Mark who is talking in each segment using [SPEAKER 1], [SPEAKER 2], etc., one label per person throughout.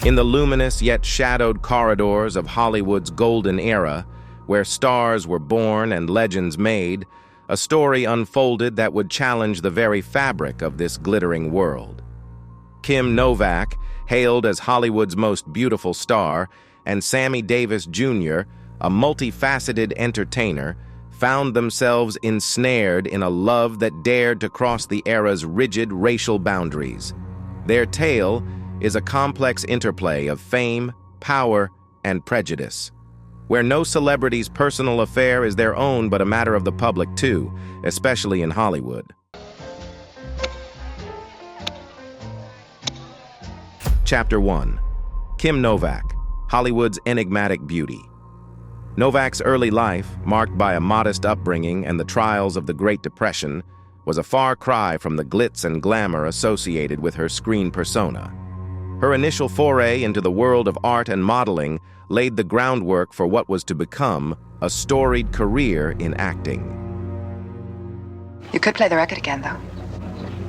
[SPEAKER 1] In the luminous yet shadowed corridors of Hollywood's golden era, where stars were born and legends made, a story unfolded that would challenge the very fabric of this glittering world. Kim Novak, hailed as Hollywood's most beautiful star, and Sammy Davis Jr., a multifaceted entertainer, found themselves ensnared in a love that dared to cross the era's rigid racial boundaries. Their tale is a complex interplay of fame, power, and prejudice, where no celebrity's personal affair is their own but a matter of the public too, especially in Hollywood. Chapter 1. Kim Novak, Hollywood's enigmatic beauty. Novak's early life, marked by a modest upbringing and the trials of the Great Depression, was a far cry from the glitz and glamour associated with her screen persona. Her initial foray into the world of art and modeling laid the groundwork for what was to become a storied career in acting.
[SPEAKER 2] You could play the record again, though.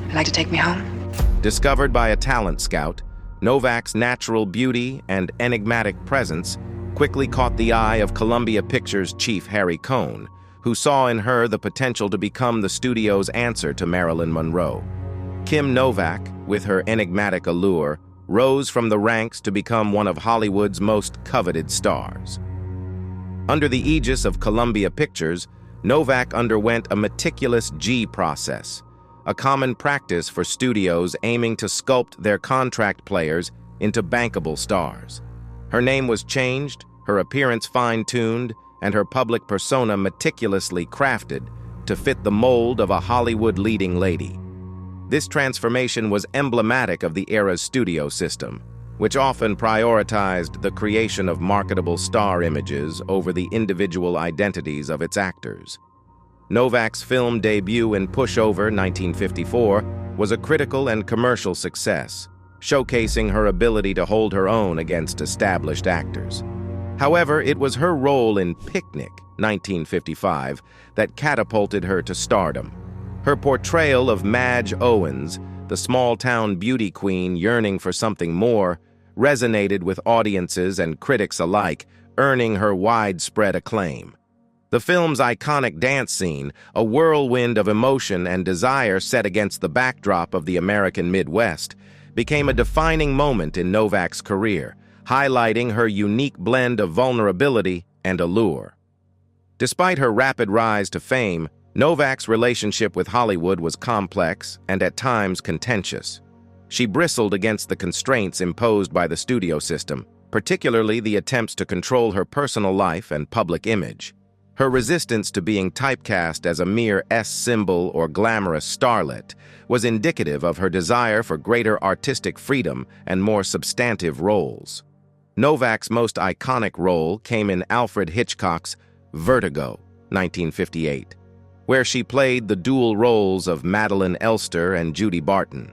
[SPEAKER 2] You'd like to take me home?
[SPEAKER 1] Discovered by a talent scout, Novak's natural beauty and enigmatic presence quickly caught the eye of Columbia Pictures chief Harry Cohn, who saw in her the potential to become the studio's answer to Marilyn Monroe. Kim Novak, with her enigmatic allure, rose from the ranks to become one of Hollywood's most coveted stars. Under the aegis of Columbia Pictures, Novak underwent a meticulous G process, a common practice for studios aiming to sculpt their contract players into bankable stars. Her name was changed, her appearance fine-tuned, and her public persona meticulously crafted to fit the mold of a Hollywood leading lady. This transformation was emblematic of the era's studio system, which often prioritized the creation of marketable star images over the individual identities of its actors. Novak's film debut in Pushover 1954 was a critical and commercial success, showcasing her ability to hold her own against established actors. However, it was her role in Picnic 1955 that catapulted her to stardom. Her portrayal of Madge Owens, the small-town beauty queen yearning for something more, resonated with audiences and critics alike, earning her widespread acclaim. The film's iconic dance scene, a whirlwind of emotion and desire set against the backdrop of the American Midwest, became a defining moment in Novak's career, highlighting her unique blend of vulnerability and allure. Despite her rapid rise to fame, Novak's relationship with Hollywood was complex and at times contentious. She bristled against the constraints imposed by the studio system, particularly the attempts to control her personal life and public image. Her resistance to being typecast as a mere S-symbol or glamorous starlet was indicative of her desire for greater artistic freedom and more substantive roles. Novak's most iconic role came in Alfred Hitchcock's Vertigo, 1958, where she played the dual roles of Madeline Elster and Judy Barton.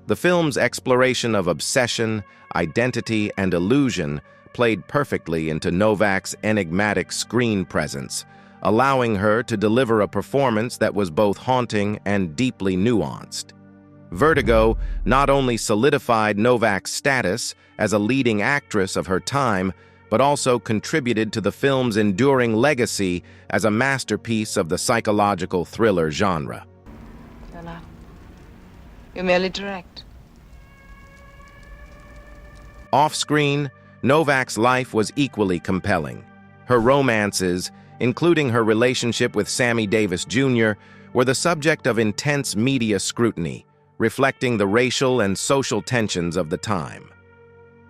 [SPEAKER 1] The film's exploration of obsession, identity, and illusion played perfectly into Novak's enigmatic screen presence, allowing her to deliver a performance that was both haunting and deeply nuanced. Vertigo not only solidified Novak's status as a leading actress of her time, but also contributed to the film's enduring legacy as a masterpiece of the psychological thriller genre.
[SPEAKER 2] You're not. You're merely direct.
[SPEAKER 1] Off-screen, Novak's life was equally compelling. Her romances, including her relationship with Sammy Davis Jr., were the subject of intense media scrutiny, reflecting the racial and social tensions of the time.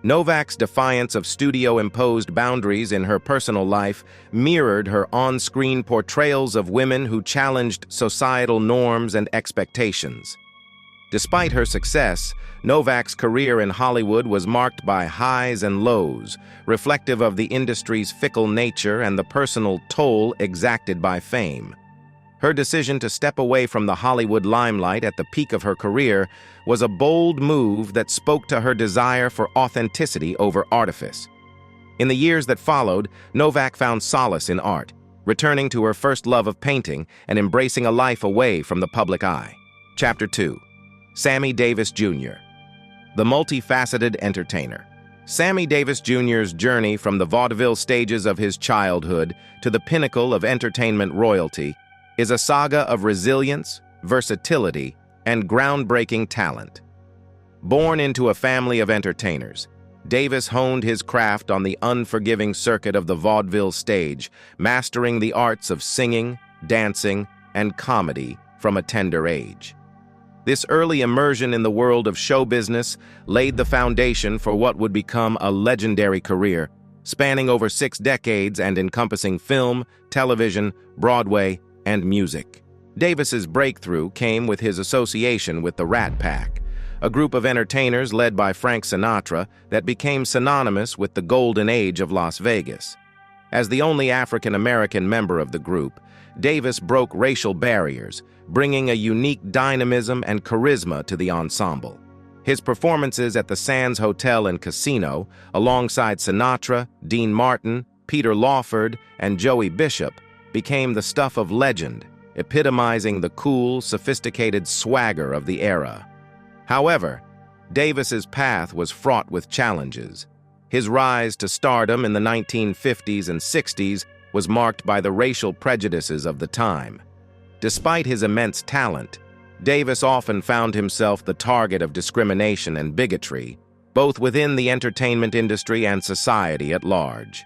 [SPEAKER 1] Novak's defiance of studio-imposed boundaries in her personal life mirrored her on-screen portrayals of women who challenged societal norms and expectations. Despite her success, Novak's career in Hollywood was marked by highs and lows, reflective of the industry's fickle nature and the personal toll exacted by fame. Her decision to step away from the Hollywood limelight at the peak of her career was a bold move that spoke to her desire for authenticity over artifice. In the years that followed, Novak found solace in art, returning to her first love of painting and embracing a life away from the public eye. Chapter 2. Sammy Davis Jr., the multifaceted entertainer. Sammy Davis Jr.'s journey from the vaudeville stages of his childhood to the pinnacle of entertainment royalty is a saga of resilience, versatility, and groundbreaking talent. Born into a family of entertainers, Davis honed his craft on the unforgiving circuit of the vaudeville stage, mastering the arts of singing, dancing, and comedy from a tender age. This early immersion in the world of show business laid the foundation for what would become a legendary career, spanning over 6 decades and encompassing film, television, Broadway, and music. Davis's breakthrough came with his association with the Rat Pack, a group of entertainers led by Frank Sinatra that became synonymous with the golden age of Las Vegas. As the only African-American member of the group, Davis broke racial barriers, bringing a unique dynamism and charisma to the ensemble. His performances at the Sands Hotel and Casino, alongside Sinatra, Dean Martin, Peter Lawford, and Joey Bishop, became the stuff of legend, epitomizing the cool, sophisticated swagger of the era. However, Davis's path was fraught with challenges. His rise to stardom in the 1950s and 60s was marked by the racial prejudices of the time. Despite his immense talent, Davis often found himself the target of discrimination and bigotry, both within the entertainment industry and society at large.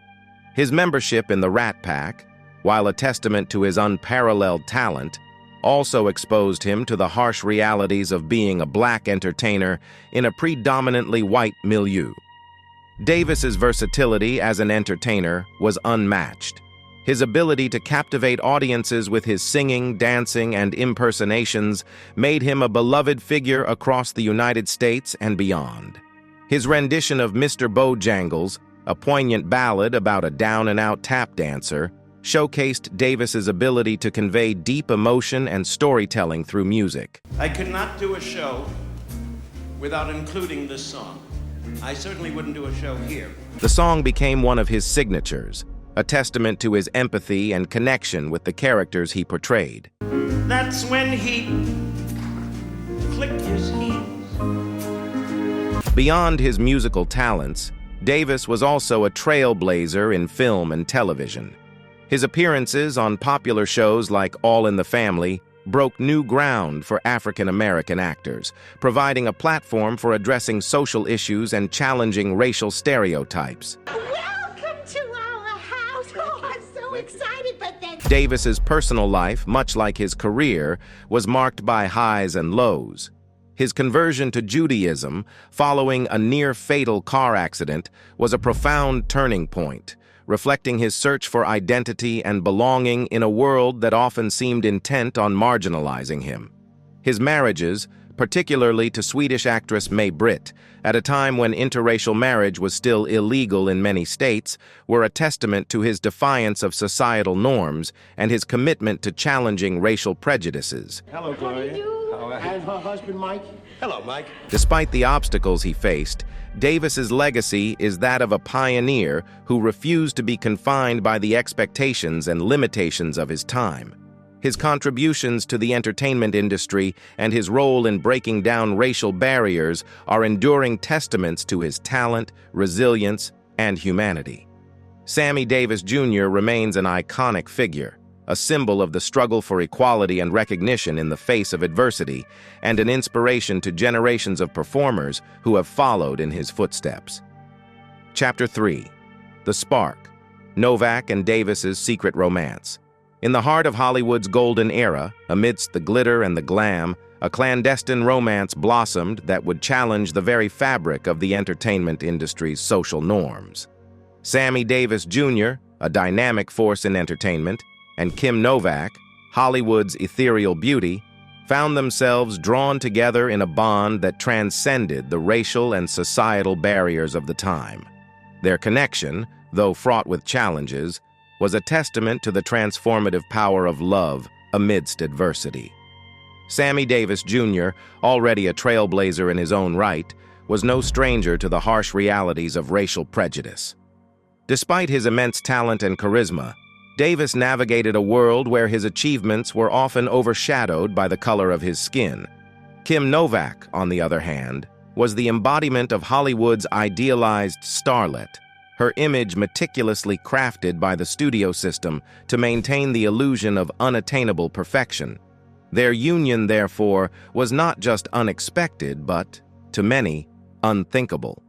[SPEAKER 1] His membership in the Rat Pack, while a testament to his unparalleled talent, also exposed him to the harsh realities of being a black entertainer in a predominantly white milieu. Davis's versatility as an entertainer was unmatched. His ability to captivate audiences with his singing, dancing, and impersonations made him a beloved figure across the United States and beyond. His rendition of Mr. Bojangles, a poignant ballad about a down-and-out tap dancer, showcased Davis's ability to convey deep emotion and storytelling through music.
[SPEAKER 3] I could not do a show without including this song. I certainly wouldn't do a show here.
[SPEAKER 1] The song became one of his signatures, a testament to his empathy and connection with the characters he portrayed.
[SPEAKER 3] That's when he clicked his heels.
[SPEAKER 1] Beyond his musical talents, Davis was also a trailblazer in film and television. His appearances on popular shows like All in the Family broke new ground for African-American actors, providing a platform for addressing social issues and challenging racial stereotypes.
[SPEAKER 4] Welcome to our house. Oh, I'm so excited, but then...
[SPEAKER 1] Davis's personal life, much like his career, was marked by highs and lows. His conversion to Judaism, following a near-fatal car accident, was a profound turning point, reflecting his search for identity and belonging in a world that often seemed intent on marginalizing him. His marriages, particularly to Swedish actress May Britt, at a time when interracial marriage was still illegal in many states, were a testament to his defiance of societal norms and his commitment to challenging racial prejudices.
[SPEAKER 3] Hello, Gloria.
[SPEAKER 4] And her husband, Mike.
[SPEAKER 3] Hello, Mike.
[SPEAKER 1] Despite the obstacles he faced, Davis's legacy is that of a pioneer who refused to be confined by the expectations and limitations of his time. His contributions to the entertainment industry and his role in breaking down racial barriers are enduring testaments to his talent, resilience, and humanity. Sammy Davis Jr. remains an iconic figure, a symbol of the struggle for equality and recognition in the face of adversity, and an inspiration to generations of performers who have followed in his footsteps. Chapter 3. The Spark. Novak and Davis's secret romance. In the heart of Hollywood's golden era, amidst the glitter and the glam, a clandestine romance blossomed that would challenge the very fabric of the entertainment industry's social norms. Sammy Davis Jr., a dynamic force in entertainment, and Kim Novak, Hollywood's ethereal beauty, found themselves drawn together in a bond that transcended the racial and societal barriers of the time. Their connection, though fraught with challenges, was a testament to the transformative power of love amidst adversity. Sammy Davis Jr., already a trailblazer in his own right, was no stranger to the harsh realities of racial prejudice. Despite his immense talent and charisma, Davis navigated a world where his achievements were often overshadowed by the color of his skin. Kim Novak, on the other hand, was the embodiment of Hollywood's idealized starlet, her image meticulously crafted by the studio system to maintain the illusion of unattainable perfection. Their union, therefore, was not just unexpected, but, to many, unthinkable.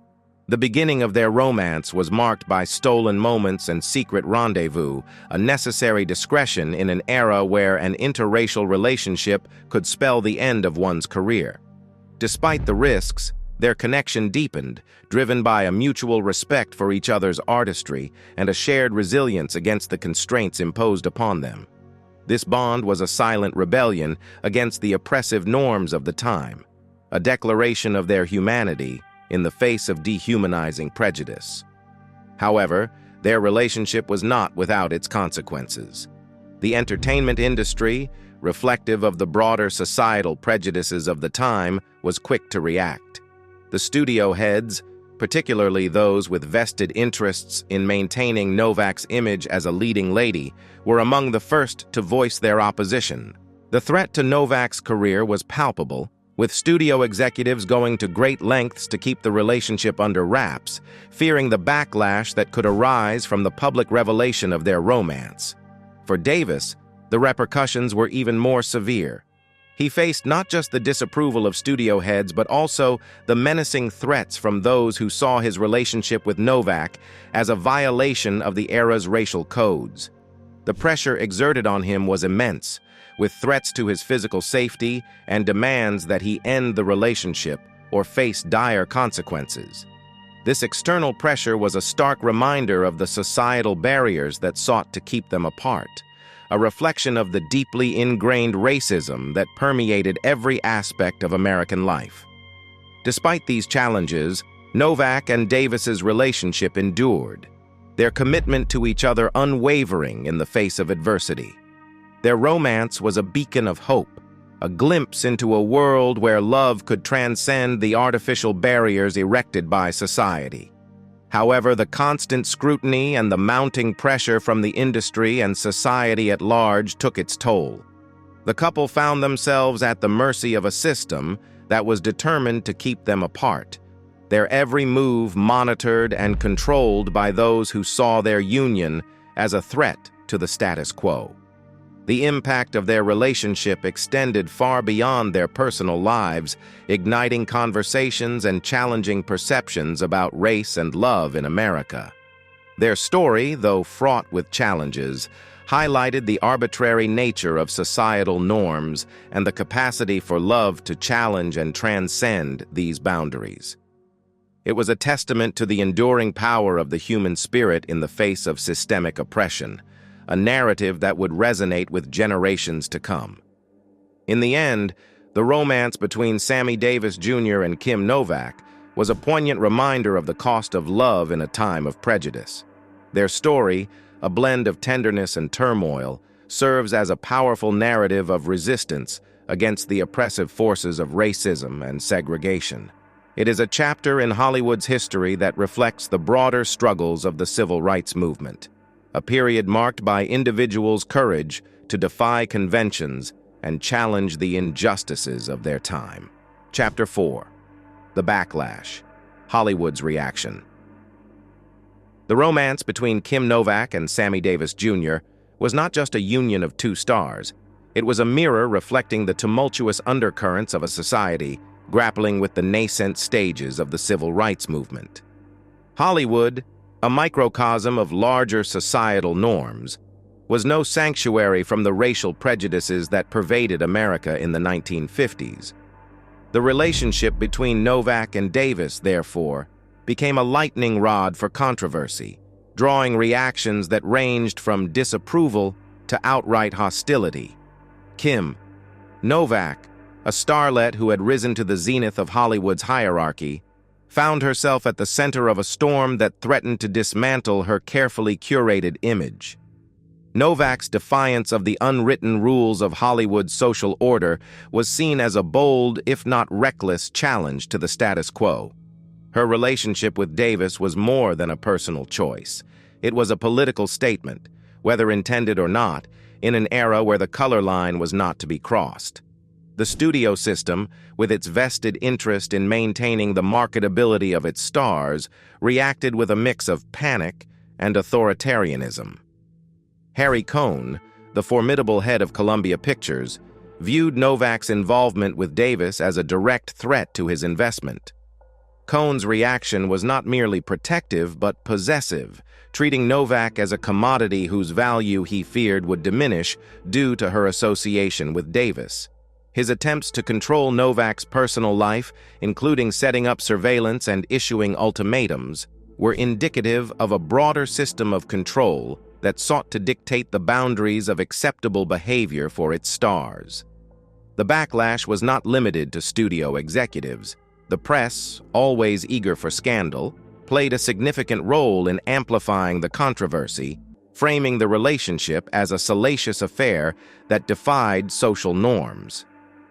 [SPEAKER 1] The beginning of their romance was marked by stolen moments and secret rendezvous, a necessary discretion in an era where an interracial relationship could spell the end of one's career. Despite the risks, their connection deepened, driven by a mutual respect for each other's artistry and a shared resilience against the constraints imposed upon them. This bond was a silent rebellion against the oppressive norms of the time, a declaration of their humanity in the face of dehumanizing prejudice. However, their relationship was not without its consequences. The entertainment industry, reflective of the broader societal prejudices of the time, was quick to react. The studio heads, particularly those with vested interests in maintaining Novak's image as a leading lady, were among the first to voice their opposition. The threat to Novak's career was palpable, with studio executives going to great lengths to keep the relationship under wraps, fearing the backlash that could arise from the public revelation of their romance. For Davis, the repercussions were even more severe. He faced not just the disapproval of studio heads, but also the menacing threats from those who saw his relationship with Novak as a violation of the era's racial codes. The pressure exerted on him was immense, with threats to his physical safety and demands that he end the relationship or face dire consequences. This external pressure was a stark reminder of the societal barriers that sought to keep them apart, a reflection of the deeply ingrained racism that permeated every aspect of American life. Despite these challenges, Novak and Davis's relationship endured, their commitment to each other unwavering in the face of adversity. Their romance was a beacon of hope, a glimpse into a world where love could transcend the artificial barriers erected by society. However, the constant scrutiny and the mounting pressure from the industry and society at large took its toll. The couple found themselves at the mercy of a system that was determined to keep them apart, their every move monitored and controlled by those who saw their union as a threat to the status quo. The impact of their relationship extended far beyond their personal lives, igniting conversations and challenging perceptions about race and love in America. Their story, though fraught with challenges, highlighted the arbitrary nature of societal norms and the capacity for love to challenge and transcend these boundaries. It was a testament to the enduring power of the human spirit in the face of systemic oppression, a narrative that would resonate with generations to come. In the end, the romance between Sammy Davis Jr. and Kim Novak was a poignant reminder of the cost of love in a time of prejudice. Their story, a blend of tenderness and turmoil, serves as a powerful narrative of resistance against the oppressive forces of racism and segregation. It is a chapter in Hollywood's history that reflects the broader struggles of the civil rights movement, a period marked by individuals' courage to defy conventions and challenge the injustices of their time. Chapter 4. The Backlash. Hollywood's Reaction. The romance between Kim Novak and Sammy Davis Jr. was not just a union of two stars. It was a mirror reflecting the tumultuous undercurrents of a society grappling with the nascent stages of the civil rights movement. Hollywood, a microcosm of larger societal norms, was no sanctuary from the racial prejudices that pervaded America in the 1950s. The relationship between Novak and Davis, therefore, became a lightning rod for controversy, drawing reactions that ranged from disapproval to outright hostility. Kim Novak, a starlet who had risen to the zenith of Hollywood's hierarchy, found herself at the center of a storm that threatened to dismantle her carefully curated image. Novak's defiance of the unwritten rules of Hollywood's social order was seen as a bold, if not reckless, challenge to the status quo. Her relationship with Davis was more than a personal choice. It was a political statement, whether intended or not, in an era where the color line was not to be crossed. The studio system, with its vested interest in maintaining the marketability of its stars, reacted with a mix of panic and authoritarianism. Harry Cohn, the formidable head of Columbia Pictures, viewed Novak's involvement with Davis as a direct threat to his investment. Cohn's reaction was not merely protective but possessive, treating Novak as a commodity whose value he feared would diminish due to her association with Davis. His attempts to control Novak's personal life, including setting up surveillance and issuing ultimatums, were indicative of a broader system of control that sought to dictate the boundaries of acceptable behavior for its stars. The backlash was not limited to studio executives. The press, always eager for scandal, played a significant role in amplifying the controversy, framing the relationship as a salacious affair that defied social norms.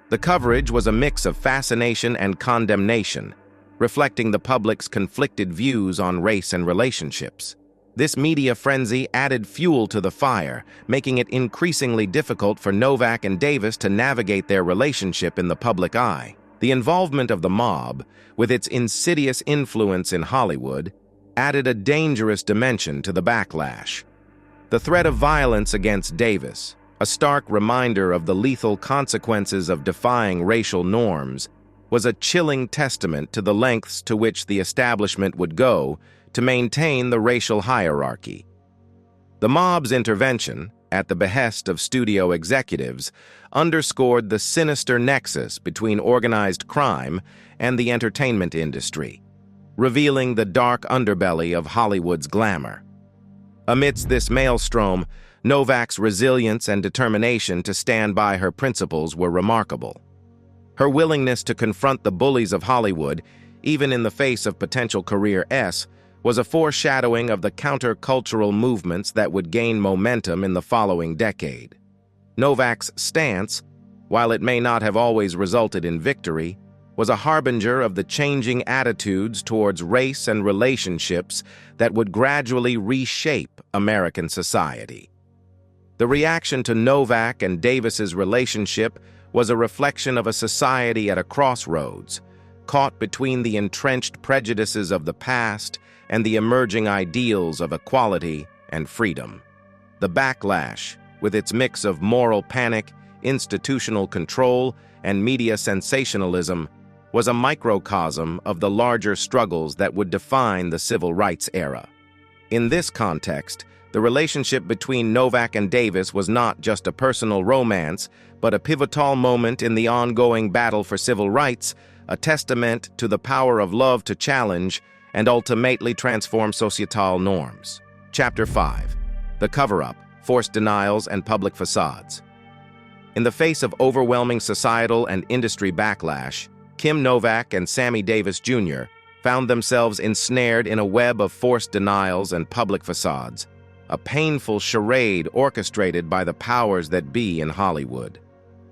[SPEAKER 1] The coverage was a mix of fascination and condemnation, reflecting the public's conflicted views on race and relationships. This media frenzy added fuel to the fire, making it increasingly difficult for Novak and Davis to navigate their relationship in the public eye. The involvement of the mob, with its insidious influence in Hollywood, added a dangerous dimension to the backlash. The threat of violence against Davis, a stark reminder of the lethal consequences of defying racial norms, was a chilling testament to the lengths to which the establishment would go to maintain the racial hierarchy. The mob's intervention, at the behest of studio executives, underscored the sinister nexus between organized crime and the entertainment industry, revealing the dark underbelly of Hollywood's glamour. Amidst this maelstrom, Novak's resilience and determination to stand by her principles were remarkable. Her willingness to confront the bullies of Hollywood, even in the face of potential career S, was a foreshadowing of the counter-cultural movements that would gain momentum in the following decade. Novak's stance, while it may not have always resulted in victory, was a harbinger of the changing attitudes towards race and relationships that would gradually reshape American society. The reaction to Novak and Davis's relationship was a reflection of a society at a crossroads, caught between the entrenched prejudices of the past and the emerging ideals of equality and freedom. The backlash, with its mix of moral panic, institutional control, and media sensationalism, was a microcosm of the larger struggles that would define the civil rights era. In this context, the relationship between Novak and Davis was not just a personal romance, but a pivotal moment in the ongoing battle for civil rights, a testament to the power of love to challenge and ultimately transform societal norms. Chapter 5. The Coverup, Forced Denials and Public Facades. In the face of overwhelming societal and industry backlash, Kim Novak and Sammy Davis Jr. found themselves ensnared in a web of forced denials and public facades, a painful charade orchestrated by the powers that be in Hollywood.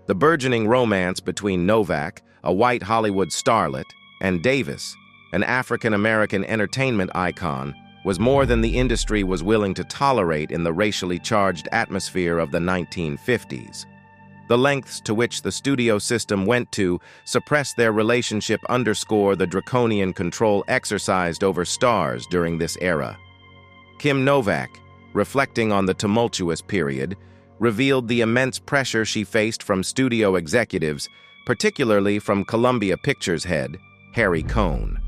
[SPEAKER 1] The burgeoning romance between Novak, a white Hollywood starlet, and Davis, an African-American entertainment icon, was more than the industry was willing to tolerate in the racially charged atmosphere of the 1950s. The lengths to which the studio system went to suppress their relationship underscore the draconian control exercised over stars during this era. Kim Novak, reflecting on the tumultuous period, revealed the immense pressure she faced from studio executives, particularly from Columbia Pictures head, Harry Cohn.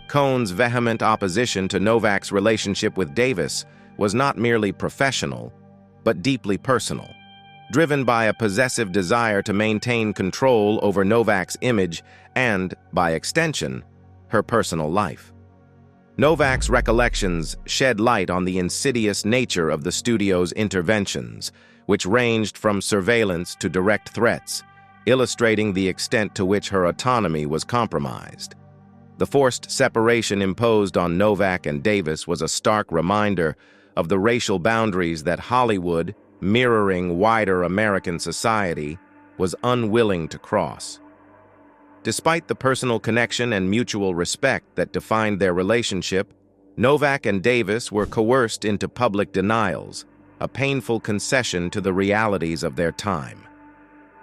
[SPEAKER 1] Cohn's vehement opposition to Novak's relationship with Davis was not merely professional, but deeply personal, driven by a possessive desire to maintain control over Novak's image and, by extension, her personal life. Novak's recollections shed light on the insidious nature of the studio's interventions, which ranged from surveillance to direct threats, illustrating the extent to which her autonomy was compromised. The forced separation imposed on Novak and Davis was a stark reminder of the racial boundaries that Hollywood, mirroring wider American society, was unwilling to cross. Despite the personal connection and mutual respect that defined their relationship, Novak and Davis were coerced into public denials, a painful concession to the realities of their time.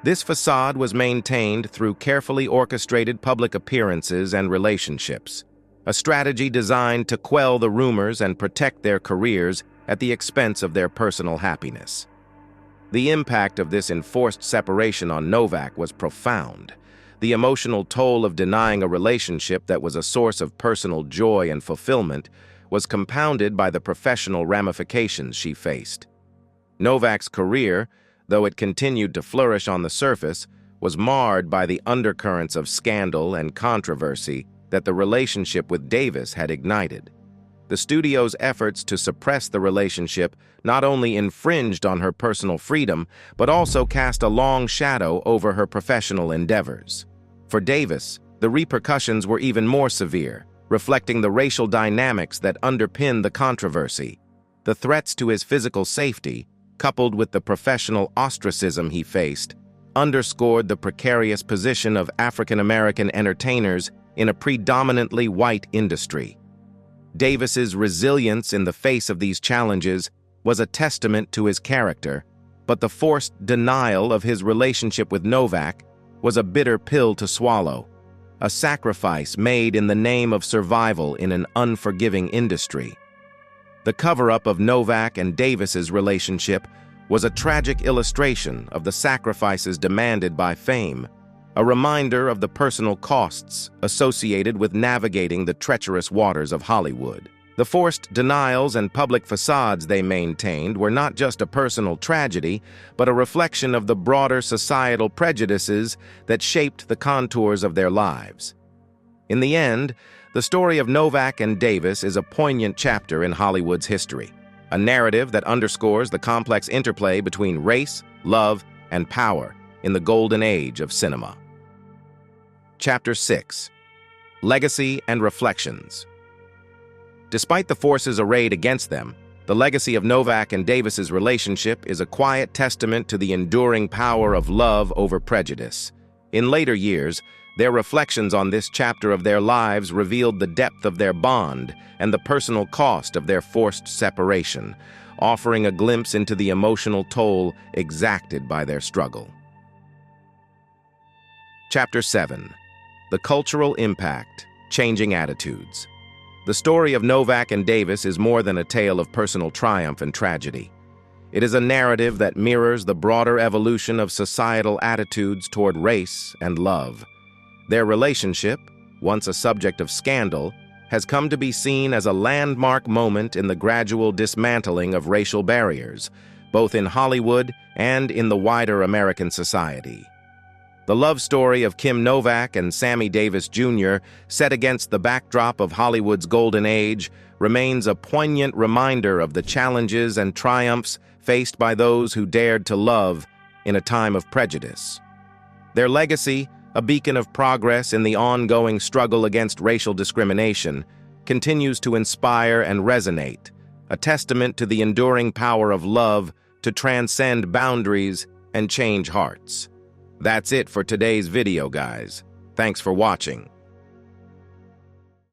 [SPEAKER 1] This facade was maintained through carefully orchestrated public appearances and relationships, a strategy designed to quell the rumors and protect their careers at the expense of their personal happiness. The impact of this enforced separation on Novak was profound. The emotional toll of denying a relationship that was a source of personal joy and fulfillment was compounded by the professional ramifications she faced. Novak's career, though it continued to flourish on the surface, was marred by the undercurrents of scandal and controversy that the relationship with Davis had ignited. The studio's efforts to suppress the relationship not only infringed on her personal freedom, but also cast a long shadow over her professional endeavors. For Davis, the repercussions were even more severe, reflecting the racial dynamics that underpin the controversy. The threats to his physical safety, coupled with the professional ostracism he faced, underscored the precarious position of African-American entertainers in a predominantly white industry. Davis's resilience in the face of these challenges was a testament to his character, but the forced denial of his relationship with Novak was a bitter pill to swallow, a sacrifice made in the name of survival in an unforgiving industry. The cover-up of Novak and Davis's relationship was a tragic illustration of the sacrifices demanded by fame, a reminder of the personal costs associated with navigating the treacherous waters of Hollywood. The forced denials and public facades they maintained were not just a personal tragedy, but a reflection of the broader societal prejudices that shaped the contours of their lives. In the end, the story of Novak and Davis is a poignant chapter in Hollywood's history, a narrative that underscores the complex interplay between race, love, and power in the golden age of cinema. Chapter 6. Legacy and Reflections. Despite the forces arrayed against them, the legacy of Novak and Davis's relationship is a quiet testament to the enduring power of love over prejudice. In later years, their reflections on this chapter of their lives revealed the depth of their bond and the personal cost of their forced separation, offering a glimpse into the emotional toll exacted by their struggle. Chapter 7. The Cultural Impact, Changing Attitudes. The story of Novak and Davis is more than a tale of personal triumph and tragedy. It is a narrative that mirrors the broader evolution of societal attitudes toward race and love. Their relationship, once a subject of scandal, has come to be seen as a landmark moment in the gradual dismantling of racial barriers, both in Hollywood and in the wider American society. The love story of Kim Novak and Sammy Davis Jr., set against the backdrop of Hollywood's golden age, remains a poignant reminder of the challenges and triumphs faced by those who dared to love in a time of prejudice. Their legacy, a beacon of progress in the ongoing struggle against racial discrimination, continues to inspire and resonate, a testament to the enduring power of love to transcend boundaries and change hearts. That's it for today's video, guys. Thanks for watching.